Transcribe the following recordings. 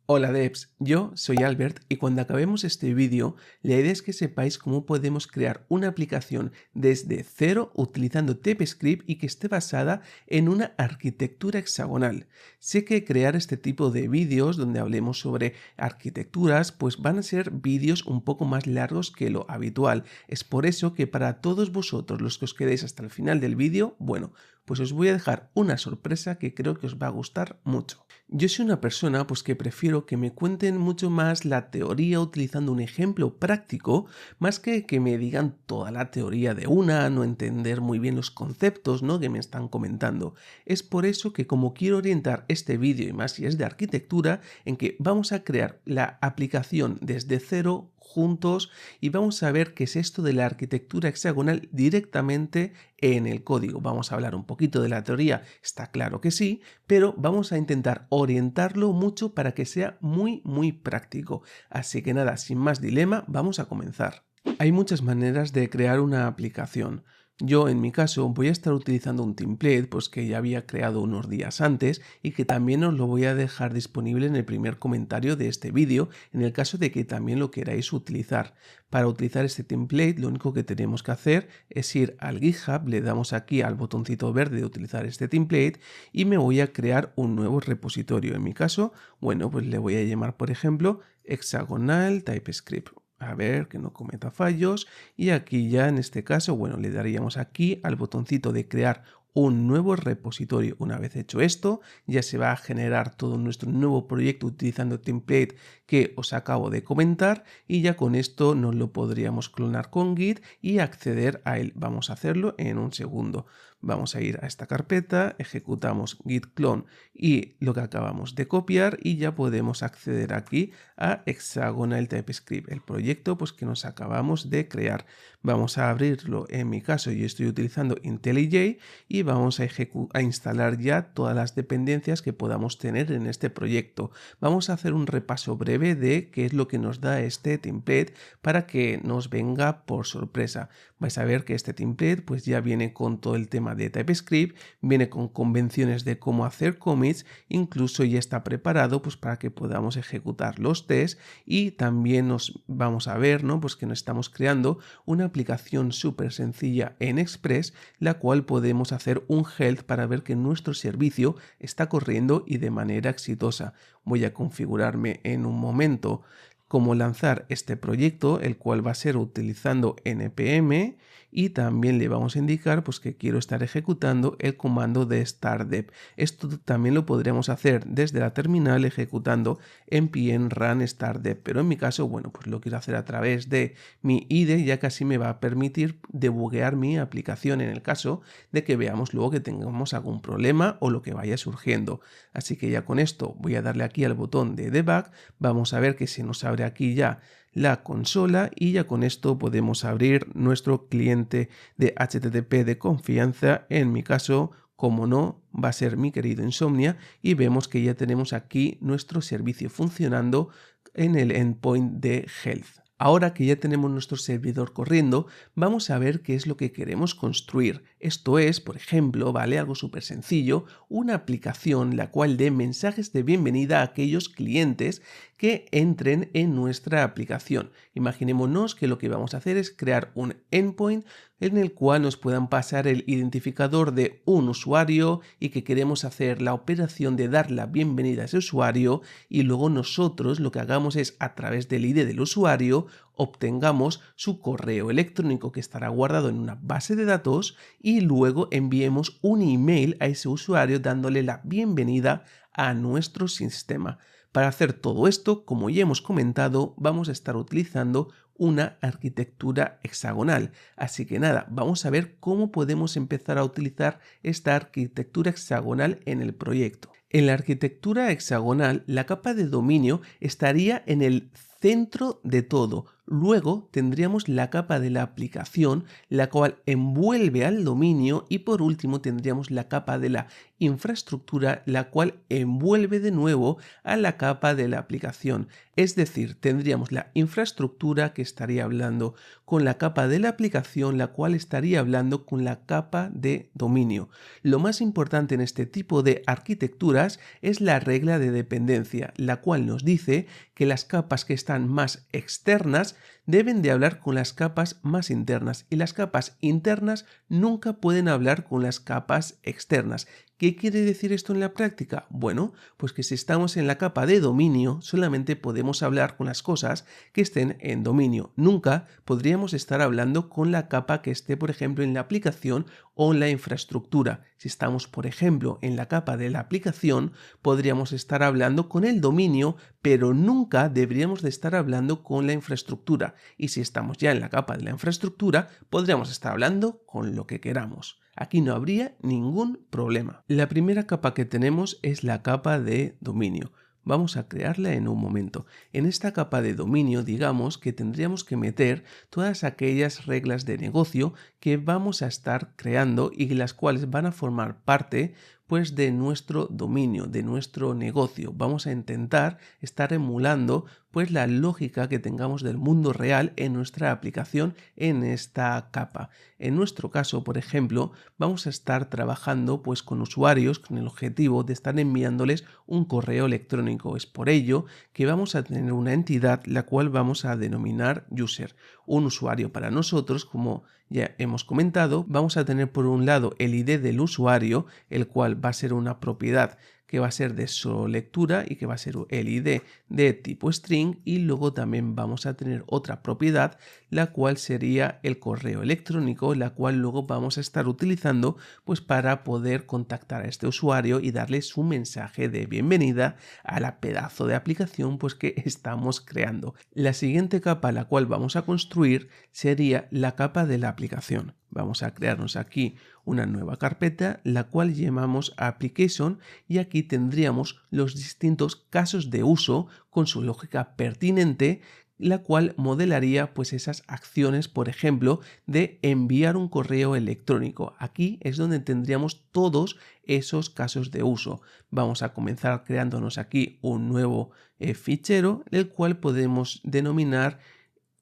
Hola devs, yo soy Albert y cuando acabemos este vídeo, la idea es que sepáis cómo podemos crear una aplicación desde cero utilizando TypeScript y que esté basada en una arquitectura hexagonal. Sé que crear este tipo de vídeos donde hablemos sobre arquitecturas pues van a ser vídeos un poco más largos que lo habitual. Es por eso que para todos vosotros los que os quedéis hasta el final del vídeo, bueno, pues os voy a dejar una sorpresa que creo que os va a gustar mucho. Yo soy una persona pues que prefiero que me cuenten mucho más la teoría utilizando un ejemplo práctico, más que me digan toda la teoría de una, no entender muy bien los conceptos, ¿no?, que me están comentando. Es por eso que como quiero orientar este vídeo, y más si es de arquitectura, en que vamos a crear la aplicación desde cero juntos y vamos a ver qué es esto de la arquitectura hexagonal directamente en el código. Vamos a hablar un poquito de la teoría, está claro que sí, pero vamos a intentar orientarlo mucho para que sea muy práctico. Así que nada, sin más dilema, vamos a comenzar. Hay muchas maneras de crear una aplicación. Yo en mi caso voy a estar utilizando un template pues que ya había creado unos días antes y que también os lo voy a dejar disponible en el primer comentario de este vídeo en el caso de que también lo queráis utilizar. Para utilizar este template lo único que tenemos que hacer es ir al GitHub, le damos aquí al botoncito verde de utilizar este template y me voy a crear un nuevo repositorio. En mi caso, bueno, pues le voy a llamar por ejemplo hexagonal TypeScript. A ver que no cometa fallos y aquí ya en este caso, bueno, le daríamos aquí al botoncito de crear un nuevo repositorio. Una vez hecho esto, ya se va a generar todo nuestro nuevo proyecto utilizando el template que os acabo de comentar y ya con esto nos lo podríamos clonar con Git y acceder a él. Vamos a hacerlo en un segundo. Vamos a ir a esta carpeta, ejecutamos git clone y lo que acabamos de copiar y ya podemos acceder aquí a Hexagonal TypeScript, el proyecto pues que nos acabamos de crear. Vamos a abrirlo, en mi caso yo estoy utilizando IntelliJ y vamos a instalar ya todas las dependencias que podamos tener en este proyecto. Vamos a hacer un repaso breve de qué es lo que nos da este template para que nos venga por sorpresa. Vais a ver que este template pues ya viene con todo el tema de TypeScript, viene con convenciones de cómo hacer commits, incluso ya está preparado pues para que podamos ejecutar los tests y también nos vamos a ver, ¿no?, pues que nos estamos creando una aplicación súper sencilla en Express, la cual podemos hacer un health para ver que nuestro servicio está corriendo y de manera exitosa. Voy a configurarme en un momento cómo lanzar este proyecto, el cual va a ser utilizando npm y también le vamos a indicar pues que quiero estar ejecutando el comando de start-dev. Esto también lo podríamos hacer desde la terminal ejecutando npm run start-dev, pero en mi caso, bueno, pues lo quiero hacer a través de mi IDE, ya que así me va a permitir debuguear mi aplicación en el caso de que veamos luego que tengamos algún problema o lo que vaya surgiendo. Así que ya con esto voy a darle aquí al botón de debug, vamos a ver que se nos abre aquí ya la consola y ya con esto podemos abrir nuestro cliente de HTTP de confianza. En mi caso, como no, va a ser mi querido Insomnia y vemos que ya tenemos aquí nuestro servicio funcionando en el endpoint de Health. Ahora que ya tenemos nuestro servidor corriendo, vamos a ver qué es lo que queremos construir. Esto es, por ejemplo, ¿vale?, algo súper sencillo, una aplicación la cual dé mensajes de bienvenida a aquellos clientes que entren en nuestra aplicación. Imaginémonos que lo que vamos a hacer es crear un endpoint en el cual nos puedan pasar el identificador de un usuario y que queremos hacer la operación de dar la bienvenida a ese usuario y luego nosotros lo que hagamos es a través del ID del usuario obtengamos su correo electrónico que estará guardado en una base de datos y luego enviemos un email a ese usuario dándole la bienvenida a nuestro sistema. Para hacer todo esto, como ya hemos comentado, vamos a estar utilizando una arquitectura hexagonal. Así que nada, vamos a ver cómo podemos empezar a utilizar esta arquitectura hexagonal en el proyecto. En la arquitectura hexagonal, la capa de dominio estaría en el centro de todo. Luego tendríamos la capa de la aplicación, la cual envuelve al dominio, y por último tendríamos la capa de la infraestructura, la cual envuelve de nuevo a la capa de la aplicación. Es decir, tendríamos la infraestructura que estaría hablando con la capa de la aplicación, la cual estaría hablando con la capa de dominio. Lo más importante en este tipo de arquitecturas es la regla de dependencia, la cual nos dice que las capas que están más externas deben de hablar con las capas más internas y las capas internas nunca pueden hablar con las capas externas. ¿Qué quiere decir esto en la práctica? Bueno, pues que si estamos en la capa de dominio, solamente podemos hablar con las cosas que estén en dominio. Nunca podríamos estar hablando con la capa que esté, por ejemplo, en la aplicación o en la infraestructura. Si estamos, por ejemplo, en la capa de la aplicación, podríamos estar hablando con el dominio, pero nunca deberíamos de estar hablando con la infraestructura. Y si estamos ya en la capa de la infraestructura, podríamos estar hablando con lo que queramos. Aquí no habría ningún problema. La primera capa que tenemos es la capa de dominio. Vamos a crearla en un momento. En esta capa de dominio, digamos que tendríamos que meter todas aquellas reglas de negocio que vamos a estar creando y las cuales van a formar parte pues de nuestro dominio, de nuestro negocio. Vamos a intentar estar emulando pues la lógica que tengamos del mundo real en nuestra aplicación en esta capa. En nuestro caso, por ejemplo, vamos a estar trabajando pues con usuarios con el objetivo de estar enviándoles un correo electrónico. Es por ello que vamos a tener una entidad la cual vamos a denominar user. Un usuario para nosotros, como ya hemos comentado, vamos a tener por un lado el ID del usuario, el cual va a ser una propiedad que va a ser de solo lectura y que va a ser el ID de tipo string, y luego también vamos a tener otra propiedad la cual sería el correo electrónico, la cual luego vamos a estar utilizando pues para poder contactar a este usuario y darle su mensaje de bienvenida a la pedazo de aplicación pues que estamos creando. La siguiente capa la cual vamos a construir sería la capa de la aplicación. Vamos a crearnos aquí una nueva carpeta, la cual llamamos application, y aquí tendríamos los distintos casos de uso con su lógica pertinente, la cual modelaría pues esas acciones, por ejemplo, de enviar un correo electrónico. Aquí es donde tendríamos todos esos casos de uso. Vamos a comenzar creándonos aquí un nuevo fichero, el cual podemos denominar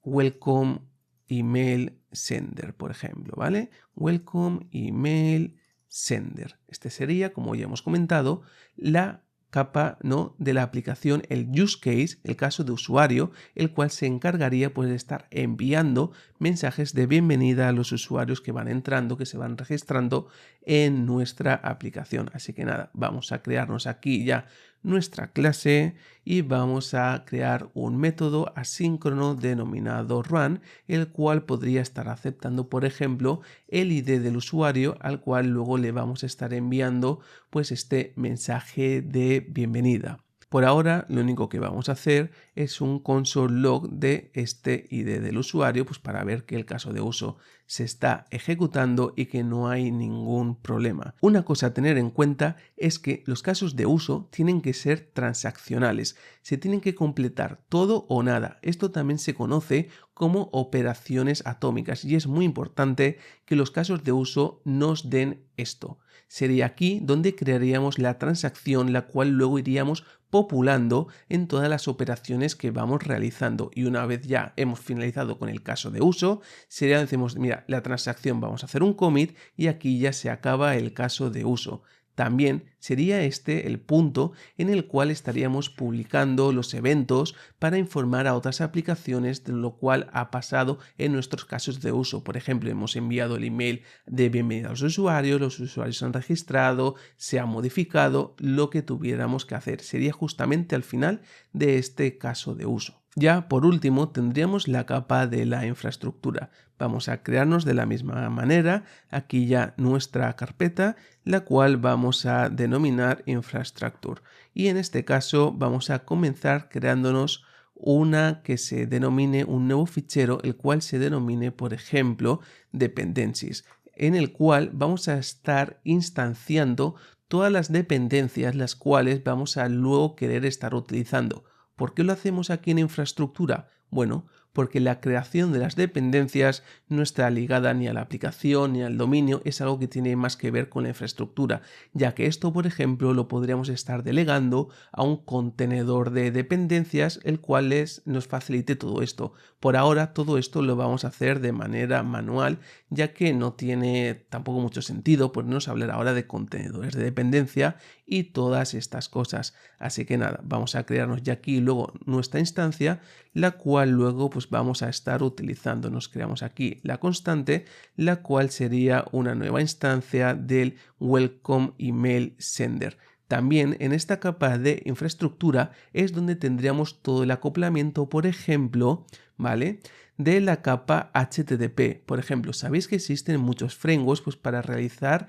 welcome email sender, por ejemplo, ¿vale? Welcome email sender. Este sería, como ya hemos comentado, la capa, ¿no?, de la aplicación, el use case, el caso de usuario, el cual se encargaría pues de estar enviando mensajes de bienvenida a los usuarios que van entrando, que se van registrando en nuestra aplicación. Así que nada, vamos a crearnos aquí ya nuestra clase y vamos a crear un método asíncrono denominado run, el cual podría estar aceptando, por ejemplo, el ID del usuario, al cual luego le vamos a estar enviando pues este mensaje de bienvenida. Por ahora lo único que vamos a hacer es un console log de este ID del usuario, pues para ver que el caso de uso se está ejecutando y que no hay ningún problema. Una cosa a tener en cuenta es que los casos de uso tienen que ser transaccionales, se tienen que completar todo o nada. Esto también se conoce como operaciones atómicas y es muy importante que los casos de uso nos den esto. Sería aquí donde crearíamos la transacción, la cual luego iríamos populando en todas las operaciones que vamos realizando, y una vez ya hemos finalizado con el caso de uso, sería, decimos, mira, la transacción, vamos a hacer un commit y aquí ya se acaba el caso de uso. También sería este el punto en el cual estaríamos publicando los eventos para informar a otras aplicaciones de lo cual ha pasado en nuestros casos de uso. Por ejemplo, hemos enviado el email de bienvenida a los usuarios se han registrado, se ha modificado, lo que tuviéramos que hacer. Sería justamente al final de este caso de uso. Ya por último tendríamos la capa de la infraestructura. Vamos a crearnos de la misma manera aquí ya nuestra carpeta, la cual vamos a denominar infrastructure, y en este caso vamos a comenzar creándonos una que se denomine un nuevo fichero, el cual se denomine, por ejemplo, dependencies, en el cual vamos a estar instanciando todas las dependencias las cuales vamos a luego querer estar utilizando. ¿Por qué lo hacemos aquí en infraestructura? Bueno, porque la creación de las dependencias no está ligada ni a la aplicación ni al dominio, es algo que tiene más que ver con la infraestructura, ya que esto, por ejemplo, lo podríamos estar delegando a un contenedor de dependencias, el cual nos facilite todo esto. Por ahora, todo esto lo vamos a hacer de manera manual, ya que no tiene tampoco mucho sentido ponernos a hablar ahora de contenedores de dependencia y todas estas cosas. Así que nada, vamos a crearnos ya aquí luego nuestra instancia, la cual luego pues vamos a estar utilizando. Nos creamos aquí la constante, la cual sería una nueva instancia del welcome email sender. También en esta capa de infraestructura es donde tendríamos todo el acoplamiento, por ejemplo, ¿vale?, de la capa HTTP. Por ejemplo, sabéis que existen muchos frameworks pues, para realizar,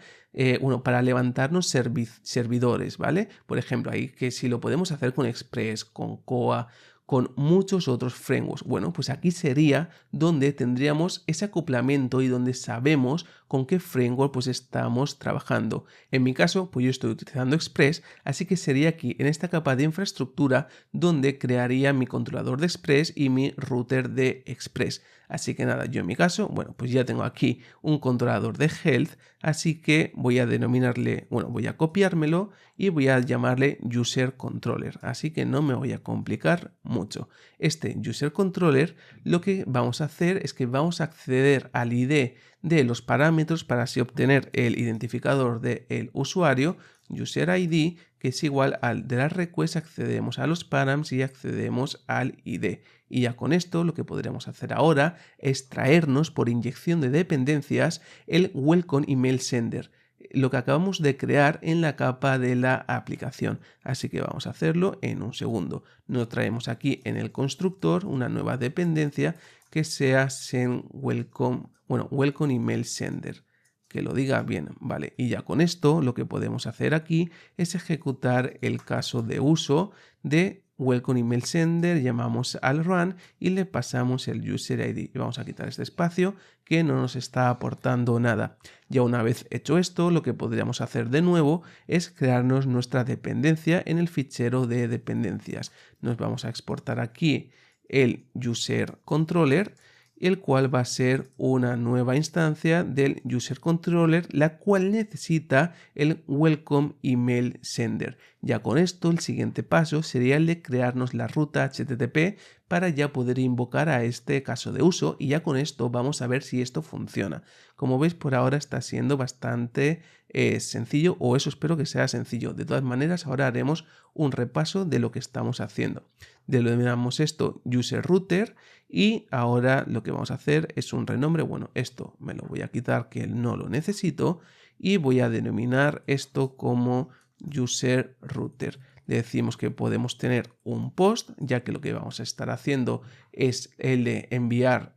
para levantarnos servidores, ¿vale? Por ejemplo, ahí que si lo podemos hacer con Express, con Koa, con muchos otros frameworks. Bueno, pues aquí sería donde tendríamos ese acoplamiento y donde sabemos con qué framework pues estamos trabajando. En mi caso, pues yo estoy utilizando Express, así que sería aquí en esta capa de infraestructura donde crearía mi controlador de Express y mi router de Express. Así que nada, yo en mi caso, bueno, pues ya tengo aquí un controlador de Health, así que voy a denominarle, bueno, voy a copiármelo y voy a llamarle User Controller, así que no me voy a complicar mucho. Este User Controller lo que vamos a hacer es que vamos a acceder al ID de los parámetros para así obtener el identificador del usuario, User ID, que es igual al de la request, accedemos a los params y accedemos al ID. Y ya con esto lo que podríamos hacer ahora es traernos por inyección de dependencias el Welcome Email Sender, lo que acabamos de crear en la capa de la aplicación. Así que vamos a hacerlo en un segundo. Nos traemos aquí en el constructor una nueva dependencia que sea send welcome, welcome email sender. Que lo diga bien, vale. Y ya con esto lo que podemos hacer aquí es ejecutar el caso de uso de welcome email sender, llamamos al run y le pasamos el user ID. Y vamos a quitar este espacio que no nos está aportando nada. Ya una vez hecho esto, lo que podríamos hacer de nuevo es crearnos nuestra dependencia en el fichero de dependencias. Nos vamos a exportar aquí el user controller, el cual va a ser una nueva instancia del user controller, la cual necesita el welcome email sender. Ya con esto el siguiente paso sería el de crearnos la ruta HTTP para ya poder invocar a este caso de uso, y ya con esto vamos a ver si esto funciona. Como veis, por ahora está siendo bastante sencillo, o eso espero que sea sencillo. De todas maneras, ahora haremos un repaso de lo que estamos haciendo. Denominamos esto user router y ahora lo que vamos a hacer es un renombre. Bueno, esto me lo voy a quitar que no lo necesito y voy a denominar esto como user router. Le decimos que podemos tener un post, ya que lo que vamos a estar haciendo es el de enviar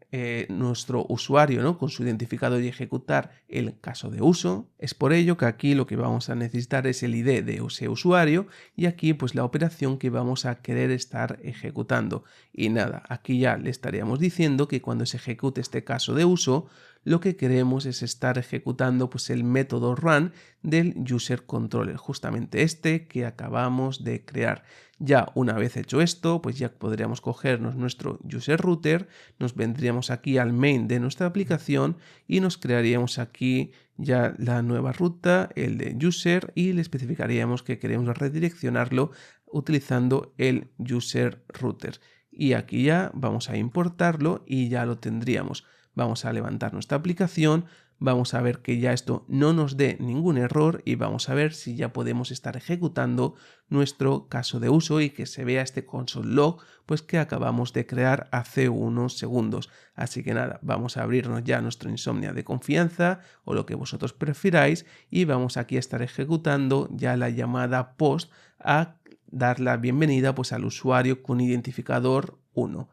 nuestro usuario, ¿no?, con su identificador y ejecutar el caso de uso. Es por ello que aquí lo que vamos a necesitar es el ID de ese usuario y aquí pues la operación que vamos a querer estar ejecutando. Y nada, aquí ya le estaríamos diciendo que cuando se ejecute este caso de uso, lo que queremos es estar ejecutando pues el método run del user controller, justamente este que acabamos de crear. Ya una vez hecho esto, pues ya podríamos cogernos nuestro user router, nos vendríamos aquí al main de nuestra aplicación y nos crearíamos aquí ya la nueva ruta, el de user, y le especificaríamos que queremos redireccionarlo utilizando el user router. Y aquí ya vamos a importarlo y ya lo tendríamos. Vamos a levantar nuestra aplicación, vamos a ver que ya esto no nos dé ningún error y vamos a ver si ya podemos estar ejecutando nuestro caso de uso y que se vea este console log pues que acabamos de crear hace unos segundos. Así que nada, vamos a abrirnos ya nuestro Insomnia de confianza o lo que vosotros prefiráis y vamos aquí a estar ejecutando ya la llamada post a dar la bienvenida pues al usuario con identificador 1.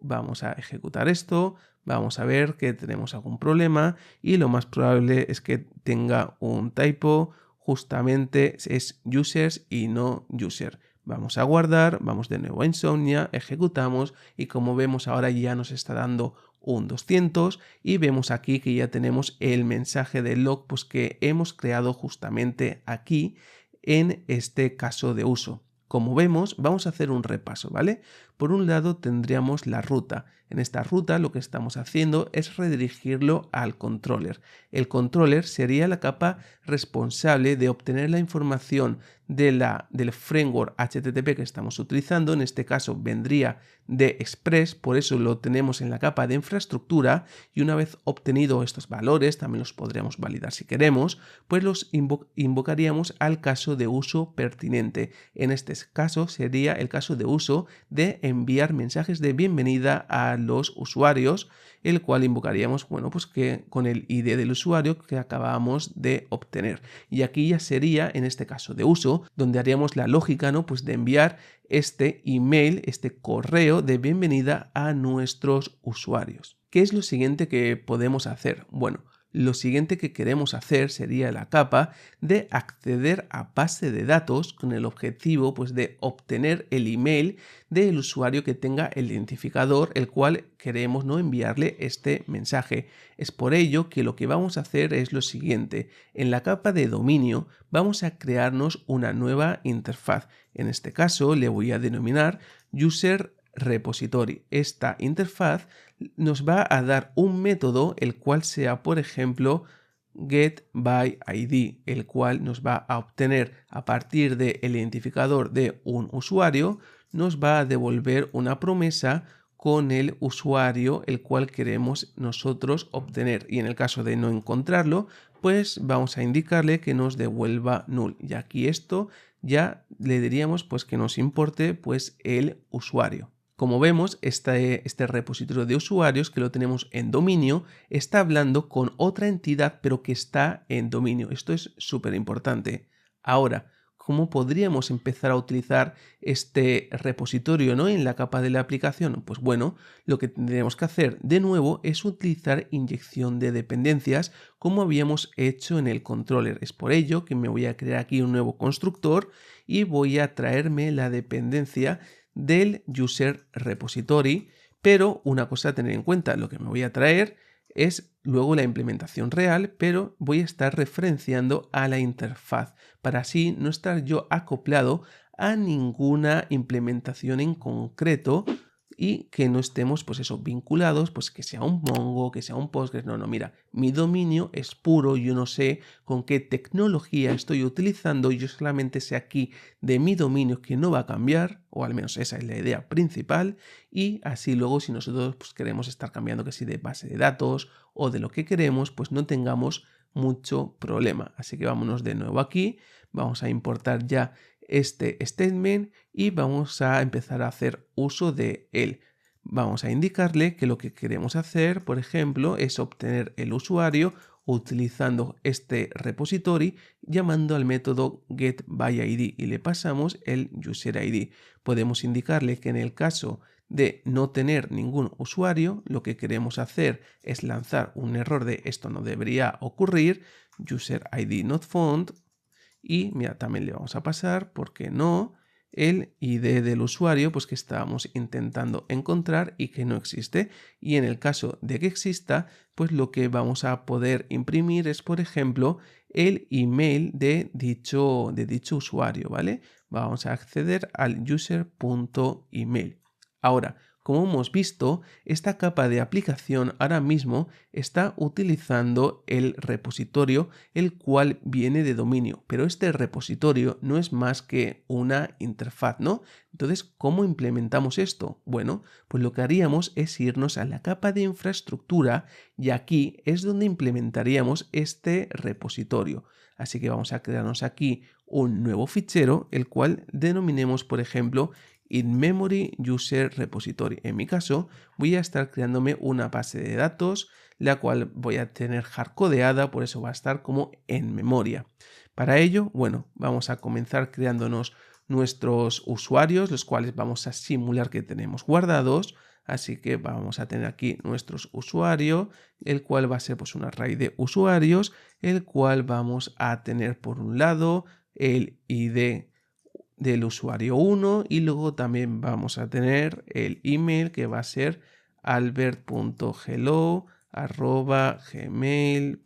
Vamos a ejecutar esto, vamos a ver que tenemos algún problema y lo más probable es que tenga un typo, justamente es users y no user. Vamos a guardar, vamos de nuevo a Insomnia, ejecutamos y como vemos ahora ya nos está dando un 200 y vemos aquí que ya tenemos el mensaje de log pues que hemos creado justamente aquí en este caso de uso. Como vemos, vamos a hacer un repaso, ¿vale? Por un lado tendríamos la ruta. En esta ruta lo que estamos haciendo es redirigirlo al controller. El controller sería la capa responsable de obtener la información del framework HTTP que estamos utilizando. En este caso vendría de Express, por eso lo tenemos en la capa de infraestructura, y una vez obtenido estos valores, también los podríamos validar si queremos, pues los invocaríamos al caso de uso pertinente. En este caso sería el caso de uso de enviar mensajes de bienvenida a los usuarios, el cual invocaríamos, bueno, pues que con el ID del usuario que acabamos de obtener. Y aquí ya sería, en este caso de uso, donde haríamos la lógica, ¿no? Pues de enviar este email, este correo de bienvenida a nuestros usuarios. ¿Qué es lo siguiente que podemos hacer? Bueno, lo siguiente que queremos hacer sería la capa de acceder a base de datos con el objetivo, pues, de obtener el email del usuario que tenga el identificador, el cual queremos, ¿no?, enviarle este mensaje. Es por ello que lo que vamos a hacer es lo siguiente. En la capa de dominio vamos a crearnos una nueva interfaz. En este caso le voy a denominar User Repository. Esta interfaz nos va a dar un método el cual sea, por ejemplo, getById, el cual nos va a obtener a partir del identificador de un usuario, nos va a devolver una promesa con el usuario el cual queremos nosotros obtener, y en el caso de no encontrarlo, pues vamos a indicarle que nos devuelva null, y aquí esto ya le diríamos pues que nos importe pues el usuario. Como vemos, este repositorio de usuarios que lo tenemos en dominio está hablando con otra entidad pero que está en dominio. Esto es súper importante. Ahora, ¿cómo podríamos empezar a utilizar este repositorio, ¿no?, en la capa de la aplicación? Pues bueno, lo que tendríamos que hacer de nuevo es utilizar inyección de dependencias como habíamos hecho en el controller. Es por ello que me voy a crear aquí un nuevo constructor y voy a traerme la dependencia del user repository, pero una cosa a tener en cuenta, lo que me voy a traer es luego la implementación real, pero voy a estar referenciando a la interfaz para así no estar yo acoplado a ninguna implementación en concreto y que no estemos, pues eso, vinculados, pues que sea un Mongo, que sea un Postgres. No, mira, mi dominio es puro, yo no sé con qué tecnología estoy utilizando, yo solamente sé aquí de mi dominio que no va a cambiar, o al menos esa es la idea principal, y así luego si nosotros pues queremos estar cambiando que si de base de datos o de lo que queremos, pues no tengamos mucho problema. Así que vámonos de nuevo aquí, vamos a importar ya este statement y vamos a empezar a hacer uso de él. Vamos a indicarle que lo que queremos hacer, por ejemplo, es obtener el usuario utilizando este repository llamando al método getById y le pasamos el userID. Podemos indicarle que en el caso de no tener ningún usuario, lo que queremos hacer es lanzar un error de esto no debería ocurrir, userID not found, y mira, también le vamos a pasar, ¿por qué no?, el ID del usuario pues que estábamos intentando encontrar y que no existe. Y en el caso de que exista, pues lo que vamos a poder imprimir es, por ejemplo, el email de dicho usuario, ¿vale? Vamos a acceder al user.email. Ahora, como hemos visto, esta capa de aplicación ahora mismo está utilizando el repositorio el cual viene de dominio, pero este repositorio no es más que una interfaz, ¿no? Entonces, ¿cómo implementamos esto? Bueno, pues lo que haríamos es irnos a la capa de infraestructura y aquí es donde implementaríamos este repositorio. Así que vamos a crearnos aquí un nuevo fichero, el cual denominemos, por ejemplo, in-memory user repository. En mi caso, voy a estar creándome una base de datos, la cual voy a tener hardcodeada, por eso va a estar como en memoria. Para ello, bueno, vamos a comenzar creándonos nuestros usuarios, los cuales vamos a simular que tenemos guardados. Así que vamos a tener aquí nuestros usuarios, el cual va a ser pues un array de usuarios, el cual vamos a tener por un lado el ID del usuario 1 y luego también vamos a tener el email que va a ser albert.hello gmail.com,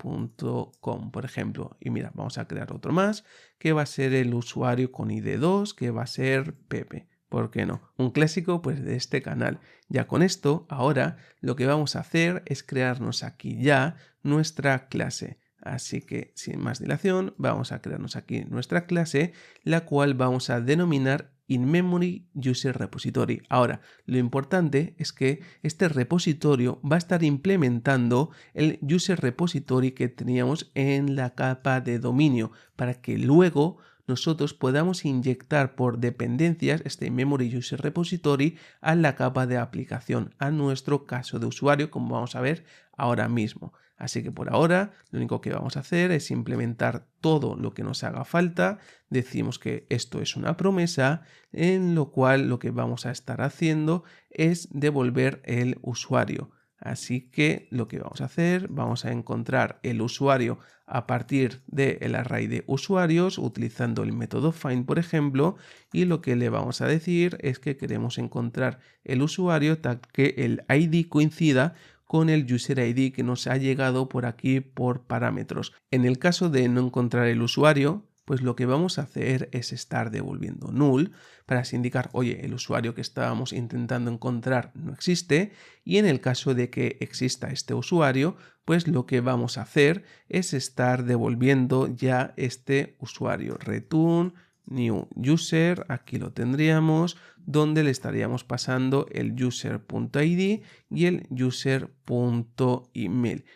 por ejemplo. Y mira, vamos a crear otro más, que va a ser el usuario con ID2, que va a ser Pepe. ¿Por qué no? Un clásico pues de este canal. Ya con esto, ahora lo que vamos a hacer es crearnos aquí ya nuestra clase. Así que sin más dilación vamos a crearnos aquí nuestra clase, la cual vamos a denominar InMemory User Repository. Ahora, lo importante es que este repositorio va a estar implementando el User Repository que teníamos en la capa de dominio para que luego nosotros podamos inyectar por dependencias este Memory User Repository a la capa de aplicación, a nuestro caso de usuario, como vamos a ver ahora mismo. Así que por ahora lo único que vamos a hacer es implementar todo lo que nos haga falta. Decimos que esto es una promesa, en lo cual lo que vamos a estar haciendo es devolver el usuario. Así que lo que vamos a hacer, vamos a encontrar el usuario a partir del array de usuarios utilizando el método find, por ejemplo, y lo que le vamos a decir es que queremos encontrar el usuario tal que el ID coincida con el user ID que nos ha llegado por aquí por parámetros. En el caso de no encontrar el usuario, pues lo que vamos a hacer es estar devolviendo null para así indicar, oye, el usuario que estábamos intentando encontrar no existe, y en el caso de que exista este usuario, pues lo que vamos a hacer es estar devolviendo ya este usuario. Return new user, aquí lo tendríamos, donde le estaríamos pasando el user.id y el user.email.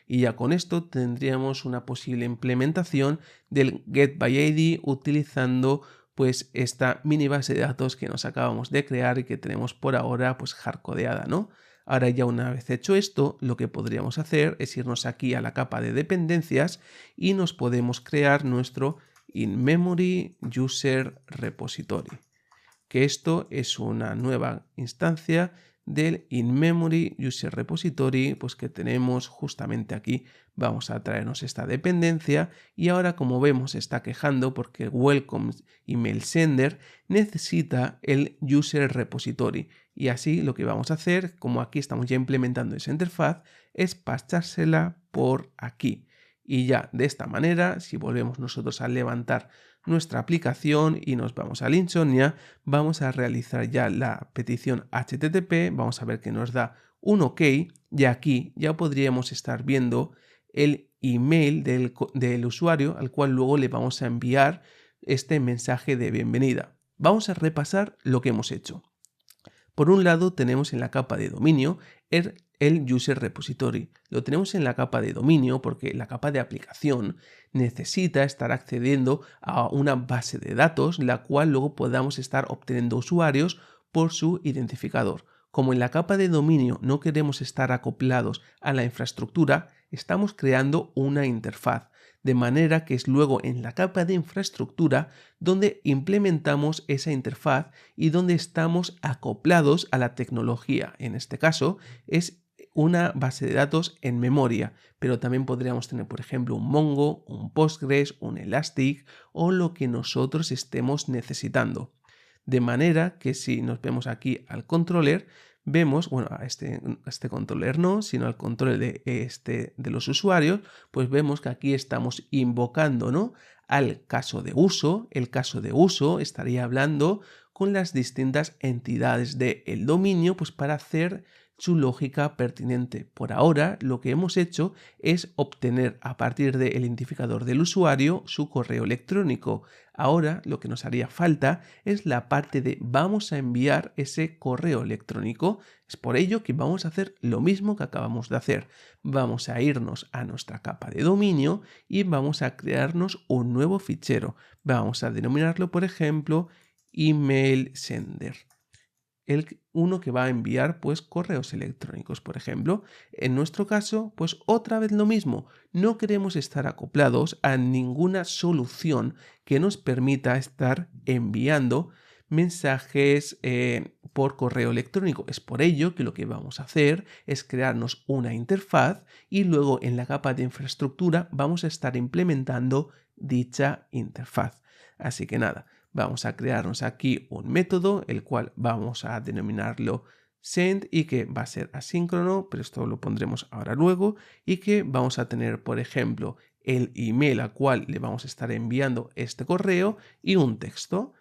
Y ya con esto tendríamos una posible implementación del getById utilizando pues esta mini base de datos que nos acabamos de crear y que tenemos por ahora pues hardcodeada, ¿no? Ahora ya una vez hecho esto, lo que podríamos hacer es irnos aquí a la capa de dependencias y nos podemos crear nuestro InMemory User Repository, que esto es una nueva instancia del InMemory User Repository, pues que tenemos justamente aquí. Vamos a traernos esta dependencia y ahora, como vemos, está quejando porque Welcome Email Sender necesita el User Repository, y así lo que vamos a hacer, como aquí estamos ya implementando esa interfaz, es pasársela por aquí. Y ya de esta manera, si volvemos nosotros a levantar nuestra aplicación y nos vamos al Insomnia, vamos a realizar ya la petición HTTP, vamos a ver que nos da un OK, y aquí ya podríamos estar viendo el email del usuario al cual luego le vamos a enviar este mensaje de bienvenida. Vamos a repasar lo que hemos hecho. Por un lado tenemos en la capa de dominio el User Repository. Lo tenemos en la capa de dominio porque la capa de aplicación necesita estar accediendo a una base de datos, la cual luego podamos estar obteniendo usuarios por su identificador. Como en la capa de dominio no queremos estar acoplados a la infraestructura, estamos creando una interfaz, de manera que es luego en la capa de infraestructura donde implementamos esa interfaz y donde estamos acoplados a la tecnología. En este caso es una base de datos en memoria, pero también podríamos tener, por ejemplo, un Mongo, un Postgres, un Elastic o lo que nosotros estemos necesitando. De manera que si nos vemos aquí al controller, vemos, bueno, a este controller no, sino al controller de los usuarios, pues vemos que aquí estamos invocando, ¿no?, al caso de uso. El caso de uso estaría hablando con las distintas entidades del dominio, pues para hacer su lógica pertinente. Por ahora, lo que hemos hecho es obtener a partir del identificador del usuario su correo electrónico. Ahora lo que nos haría falta es la parte de vamos a enviar ese correo electrónico. Es por ello que vamos a hacer lo mismo que acabamos de hacer. Vamos a irnos a nuestra capa de dominio y vamos a crearnos un nuevo fichero. Vamos a denominarlo, por ejemplo, email sender. Uno que va a enviar pues correos electrónicos, por ejemplo. En nuestro caso, pues otra vez lo mismo. No queremos estar acoplados a ninguna solución que nos permita estar enviando mensajes por correo electrónico. Es por ello que lo que vamos a hacer es crearnos una interfaz y luego en la capa de infraestructura vamos a estar implementando dicha interfaz. Así que nada, vamos a crearnos aquí un método, el cual vamos a denominarlo send y que va a ser asíncrono, pero esto lo pondremos ahora luego, y que vamos a tener, por ejemplo, el email al cual le vamos a estar enviando este correo y un texto,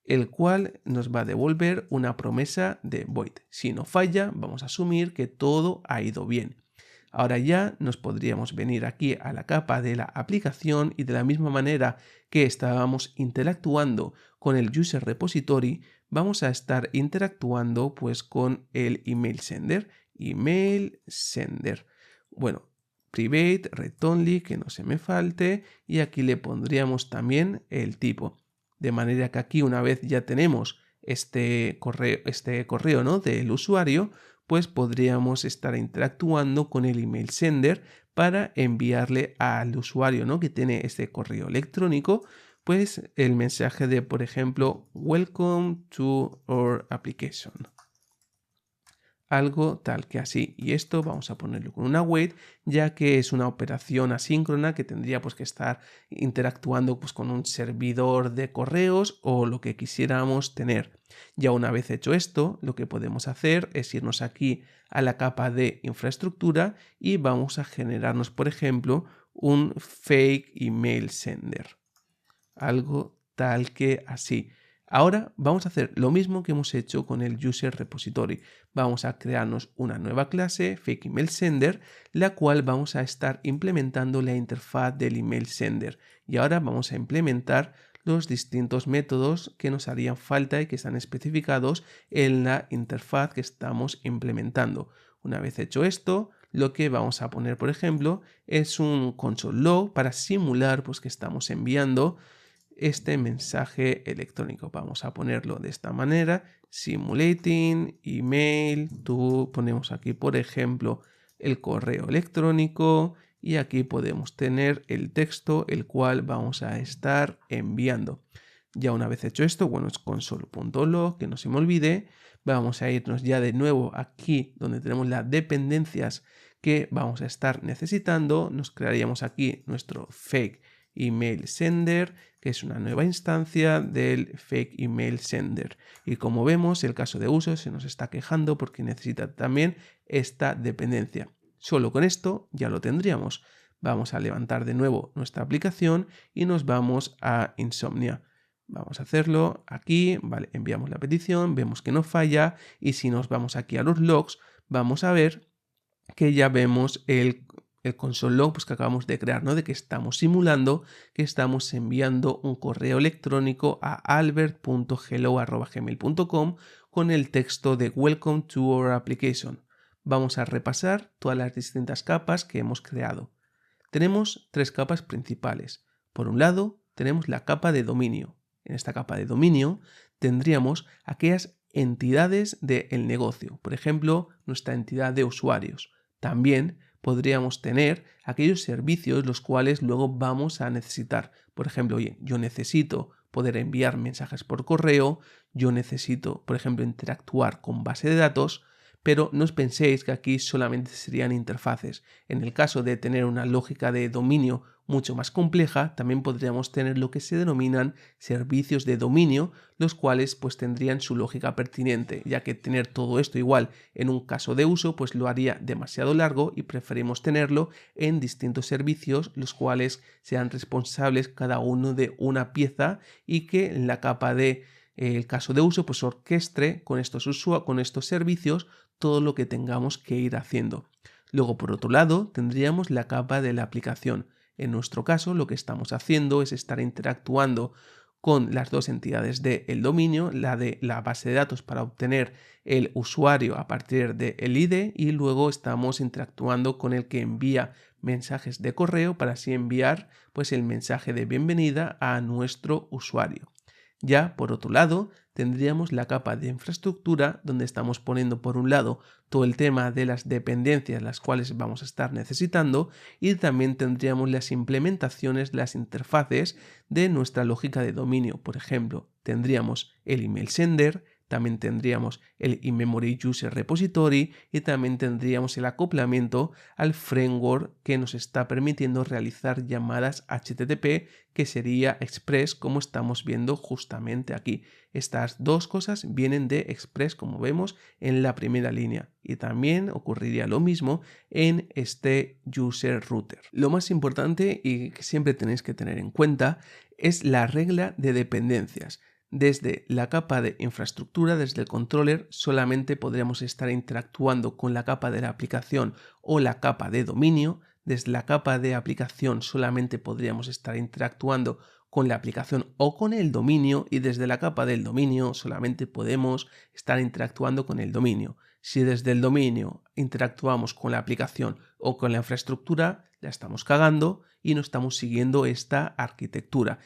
el cual nos va a devolver una promesa de void. Si no falla, vamos a asumir que todo ha ido bien. Ahora ya nos podríamos venir aquí a la capa de la aplicación y de la misma manera que estábamos interactuando con el user repository, vamos a estar interactuando pues con el email sender. Email sender. Bueno, private, read only, que no se me falte, y aquí le pondríamos también el tipo. De manera que aquí una vez ya tenemos este correo, ¿no?, del usuario, pues podríamos estar interactuando con el email sender para enviarle al usuario, ¿no?, que tiene este correo electrónico, pues el mensaje de, por ejemplo, welcome to our application. Algo tal que así, y esto vamos a ponerlo con una wait, ya que es una operación asíncrona que tendría pues que estar interactuando pues con un servidor de correos o lo que quisiéramos tener. Ya una vez hecho esto, lo que podemos hacer es irnos aquí a la capa de infraestructura y vamos a generarnos, por ejemplo, un fake email sender. Algo tal que así. Ahora vamos a hacer lo mismo que hemos hecho con el user repository. Vamos a crearnos una nueva clase, fake email sender, la cual vamos a estar implementando la interfaz del email sender. Y ahora vamos a implementar los distintos métodos que nos harían falta y que están especificados en la interfaz que estamos implementando. Una vez hecho esto, lo que vamos a poner, por ejemplo, es un console log para simular pues, que estamos enviando este mensaje electrónico. Vamos a ponerlo de esta manera, simulating email to, ponemos aquí por ejemplo el correo electrónico y aquí podemos tener el texto el cual vamos a estar enviando. Ya una vez hecho esto, bueno, es console.log, que no se me olvide, vamos a irnos ya de nuevo aquí donde tenemos las dependencias que vamos a estar necesitando, nos crearíamos aquí nuestro fake email sender, que es una nueva instancia del fake email sender. Y como vemos, el caso de uso se nos está quejando porque necesita también esta dependencia. Solo con esto ya lo tendríamos. Vamos a levantar de nuevo nuestra aplicación y nos vamos a Insomnia. Vamos a hacerlo aquí, vale, enviamos la petición, vemos que no falla y si nos vamos aquí a los logs, vamos a ver que ya vemos el console log pues, que acabamos de crear, ¿no?, de que estamos simulando que estamos enviando un correo electrónico a albert.hello@gmail.com con el texto de welcome to our application. Vamos a repasar todas las distintas capas que hemos creado. Tenemos tres capas principales. Por un lado, tenemos la capa de dominio. En esta capa de dominio tendríamos aquellas entidades del negocio, por ejemplo, nuestra entidad de usuarios. También podríamos tener aquellos servicios los cuales luego vamos a necesitar. Por ejemplo, oye, yo necesito poder enviar mensajes por correo, yo necesito, por ejemplo, interactuar con base de datos, pero no os penséis que aquí solamente serían interfaces. En el caso de tener una lógica de dominio mucho más compleja, también podríamos tener lo que se denominan servicios de dominio, los cuales pues tendrían su lógica pertinente, ya que tener todo esto igual en un caso de uso pues lo haría demasiado largo y preferimos tenerlo en distintos servicios, los cuales sean responsables cada uno de una pieza y que en la capa de el caso de uso pues orquestre con estos servicios todo lo que tengamos que ir haciendo. Luego, por otro lado, tendríamos la capa de la aplicación. En nuestro caso, lo que estamos haciendo es estar interactuando con las dos entidades del dominio, la de la base de datos para obtener el usuario a partir del ID y luego estamos interactuando con el que envía mensajes de correo para así enviar pues el mensaje de bienvenida a nuestro usuario. Ya por otro lado tendríamos la capa de infraestructura donde estamos poniendo por un lado todo el tema de las dependencias las cuales vamos a estar necesitando y también tendríamos las implementaciones, las interfaces de nuestra lógica de dominio. Por ejemplo, tendríamos el email sender, también tendríamos el in-memory user repository y también tendríamos el acoplamiento al framework que nos está permitiendo realizar llamadas HTTP, que sería Express, como estamos viendo justamente aquí. Estas dos cosas vienen de Express, como vemos en la primera línea, y también ocurriría lo mismo en este user router. Lo más importante y que siempre tenéis que tener en cuenta es la regla de dependencias. Desde la capa de infraestructura, desde el controller, solamente podríamos estar interactuando con la capa de la aplicación o la capa de dominio. Desde la capa de aplicación solamente podríamos estar interactuando con la aplicación o con el dominio, y desde la capa del dominio solamente podemos estar interactuando con el dominio. Si desde el dominio interactuamos con la aplicación o con la infraestructura, la estamos cagando y no estamos siguiendo esta arquitectura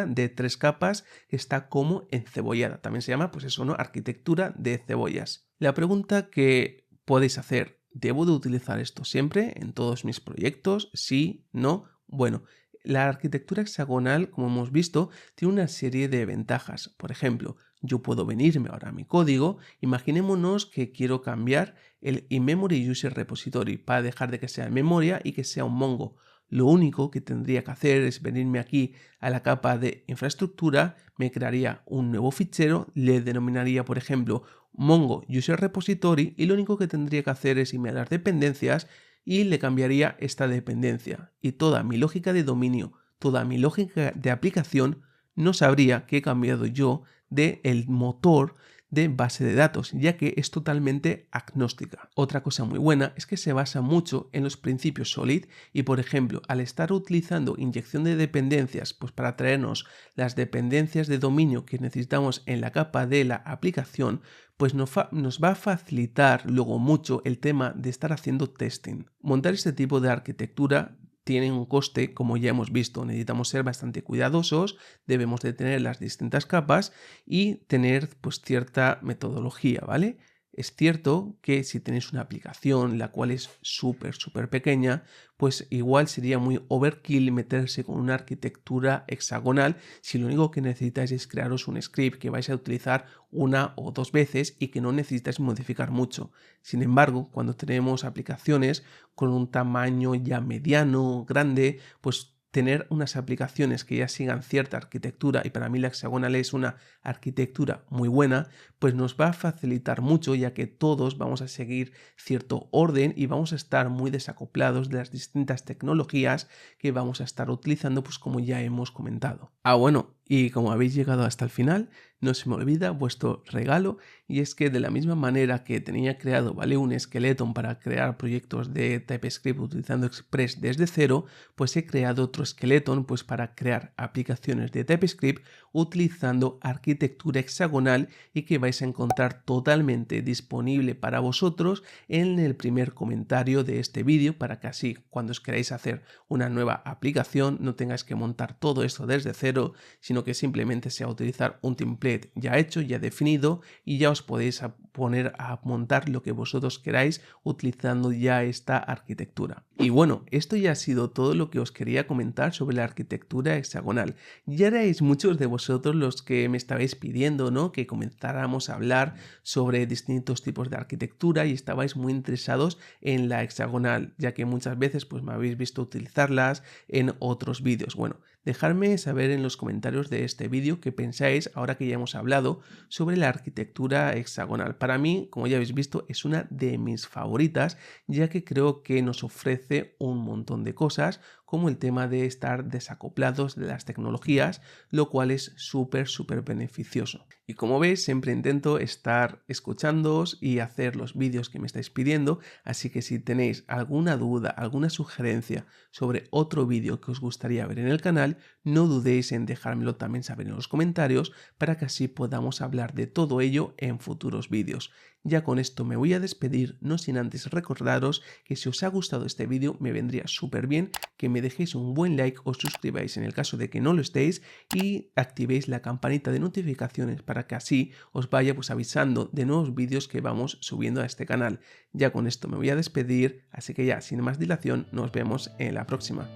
de 3 capas que está como encebollada. También se llama, pues eso, ¿no? Arquitectura de cebollas. La pregunta que podéis hacer: ¿debo de utilizar esto siempre en todos mis proyectos? ¿Sí? ¿No? Bueno, la arquitectura hexagonal, como hemos visto, tiene una serie de ventajas. Por ejemplo, yo puedo venirme ahora a mi código. Imaginémonos que quiero cambiar el in-memory user repository para dejar de que sea en memoria y que sea un Mongo. Lo único que tendría que hacer es venirme aquí a la capa de infraestructura, me crearía un nuevo fichero, le denominaría, por ejemplo, Mongo User Repository, y lo único que tendría que hacer es irme a las dependencias y le cambiaría esta dependencia. Y toda mi lógica de dominio, toda mi lógica de aplicación no sabría que he cambiado yo del motor de base de datos, ya que es totalmente agnóstica. Otra cosa muy buena es que se basa mucho en los principios SOLID y, por ejemplo, al estar utilizando inyección de dependencias, pues para traernos las dependencias de dominio que necesitamos en la capa de la aplicación, pues nos va a facilitar luego mucho el tema de estar haciendo testing. Montar este tipo de arquitectura tienen un coste, como ya hemos visto. Necesitamos ser bastante cuidadosos, debemos de tener las distintas capas y tener pues cierta metodología, ¿vale? Es cierto que si tenéis una aplicación la cual es súper pequeña, pues igual sería muy overkill meterse con una arquitectura hexagonal si lo único que necesitáis es crearos un script que vais a utilizar una o dos veces y que no necesitáis modificar mucho. Sin embargo, cuando tenemos aplicaciones con un tamaño ya mediano, grande, pues tener unas aplicaciones que ya sigan cierta arquitectura, y para mí la hexagonal es una arquitectura muy buena, pues nos va a facilitar mucho, ya que todos vamos a seguir cierto orden y vamos a estar muy desacoplados de las distintas tecnologías que vamos a estar utilizando, pues como ya hemos comentado. Bueno, y como habéis llegado hasta el final, no se me olvida vuestro regalo, y es que de la misma manera que tenía creado, ¿vale?, un skeleton para crear proyectos de TypeScript utilizando Express desde cero, pues he creado otro skeleton pues para crear aplicaciones de TypeScript utilizando arquitectura hexagonal, y que vais a encontrar totalmente disponible para vosotros en el primer comentario de este vídeo, para que así cuando os queráis hacer una nueva aplicación no tengáis que montar todo esto desde cero, sino que simplemente sea utilizar un template ya hecho, ya definido, y ya os podéis poner a montar lo que vosotros queráis utilizando ya esta arquitectura. Y bueno, esto ya ha sido todo lo que os quería comentar sobre la arquitectura hexagonal. Ya erais muchos de vosotros los que me estabais pidiendo, ¿no?, que comenzáramos a hablar sobre distintos tipos de arquitectura, y estabais muy interesados en la hexagonal, ya que muchas veces pues me habéis visto utilizarlas en otros vídeos. Bueno, dejadme saber en los comentarios de este vídeo qué pensáis ahora que ya hemos hablado sobre la arquitectura hexagonal. Para mí, como ya habéis visto, es una de mis favoritas, ya que creo que nos ofrece un montón de cosas, como el tema de estar desacoplados de las tecnologías, lo cual es súper beneficioso. Y como veis, siempre intento estar escuchándoos y hacer los vídeos que me estáis pidiendo, así que si tenéis alguna duda, alguna sugerencia sobre otro vídeo que os gustaría ver en el canal, no dudéis en dejármelo también saber en los comentarios, para que así podamos hablar de todo ello en futuros vídeos. Ya con esto me voy a despedir, no sin antes recordaros que si os ha gustado este vídeo me vendría súper bien que me dejéis un buen like, os suscribáis en el caso de que no lo estéis y activéis la campanita de notificaciones para que así os vaya pues avisando de nuevos vídeos que vamos subiendo a este canal. Ya con esto me voy a despedir, así que ya sin más dilación nos vemos en la próxima.